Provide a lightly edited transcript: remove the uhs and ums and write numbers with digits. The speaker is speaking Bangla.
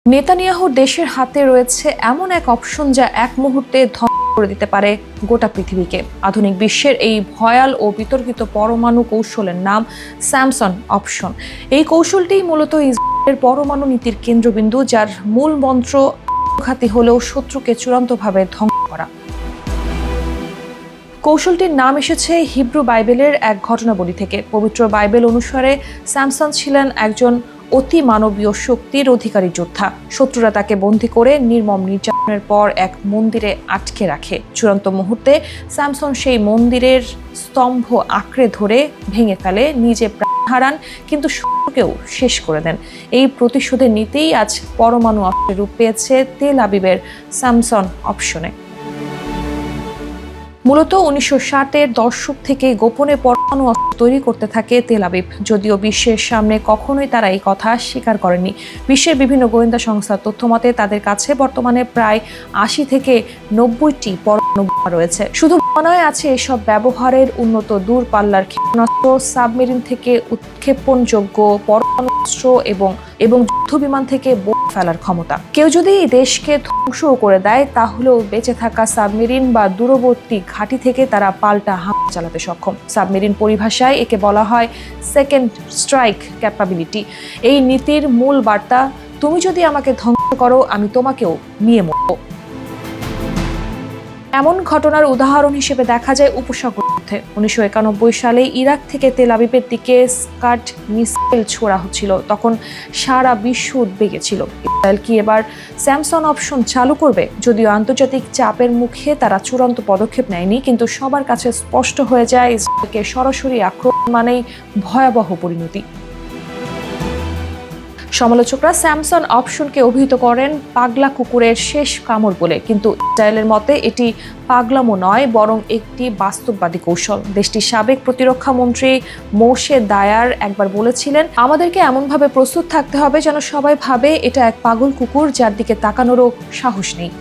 নেতানিয়াহুর দেশের হাতে রয়েছে এমন এক অপশন যা এক মুহূর্তে ধ্বংস করে দিতে পারে গোটা পৃথিবীকে। আধুনিক বিশ্বের এই ভয়াল ও বিতর্কিত পরমাণু কৌশলের নাম স্যামসন অপশন। এই কৌশলটি মূলত ইসরায়েলের পরমাণু নীতির কেন্দ্রবিন্দু, যার মূল মন্ত্র আত্মঘাতী হলেও শত্রুকে চূড়ান্তভাবে ধ্বংস করা। কৌশলটির নাম এসেছে হিব্রু বাইবেলের এক ঘটনাবলী থেকে। পবিত্র বাইবেল অনুসারে স্যামসন ছিলেন একজন অতি মানবীয় শক্তির অধিকারী যোদ্ধা। শত্রুরা তাকে বন্দী করে নির্মম নির্যাতনের পর এক মন্দিরে আটকে রাখে। চূড়ান্ত মুহূর্তে স্যামসন সেই মন্দিরের স্তম্ভ আঁকড়ে ধরে ভেঙে ফেলে, নিজে প্রাণ হারান, কিন্তু শত্রুকেও শেষ করে দেন। এই প্রতিশোধের নীতিই আজ পরমাণু অস্ত্রের রূপ পেয়েছে তেল আবিবের স্যামসন অপশনে। মূলত 1960-এর দশক থেকে গোপনে পরমাণু অস্ত্র তৈরি করতে থাকে তেল আবিব, যদিও বিশ্বের সামনে কখনোই তারা এই কথা স্বীকার করেনি। বিশ্বের বিভিন্ন গোয়েন্দা সংস্থার তথ্য মতে তাদের কাছে বর্তমানে প্রায় 80 থেকে 90টি পরমাণু বোমা রয়েছে। শুধু বোমা নয়, আছে এসব ব্যবহারের উন্নত দূরপাল্লার ক্ষেপণাস্ত্র, সাবমেরিন থেকে উৎক্ষেপণযোগ্য পরমাণু অস্ত্র এবং যুদ্ধবিমান থেকে বোমা ফেলার ক্ষমতা। কেউ যদি এই দেশকে ধ্বংসও করে দেয়, তাহলেও বেঁচে থাকা সাবমেরিন বা দূরবর্তী ঘাঁটি থেকে তারা পাল্টা হামলা চালাতে সক্ষম। সাবমেরিন পরিভাষায় একে বলা হয় সেকেন্ড স্ট্রাইক ক্যাপাবিলিটি। এই নীতির মূল বার্তা, তুমি যদি আমাকে ধ্বংস করো, আমি তোমাকেও নিয়ে মরব। এমন ঘটনার উদাহরণ হিসেবে দেখা যায় উপসাগর যুদ্ধে। 1991 সালে ইরাক থেকে তেল আবিবের দিকে স্কাড মিসাইল ছোড়া হচ্ছিল। তখন সারা বিশ্ব উদ্বেগে ছিল। ইসরায়েল কি এবার স্যামসন অপশন চালু করবে? যদিও আন্তর্জাতিক চাপের মুখে তারা চূড়ান্ত পদক্ষেপ নেয়নি, কিন্তু সবার কাছে স্পষ্ট হয়ে যায় ইসরায়েলকে সরাসরি আক্রমণ মানেই ভয়াবহ পরিণতি। সমালোচকরা স্যামসন অপশনকে অভিহিত করেন পাগলা কুকুরের শেষ কামড় বলে, কিন্তু ইসরায়েলের মতে এটি পাগলামো নয়, বরং একটি বাস্তববাদী কৌশল। দেশটির সাবেক প্রতিরক্ষা মন্ত্রী মোশে দায়ার একবার বলেছিলেন, আমাদেরকে এমনভাবে প্রস্তুত থাকতে হবে যেন সবাই ভাবে এটা এক পাগল কুকুর যার দিকে তাকানোরও সাহস নেই।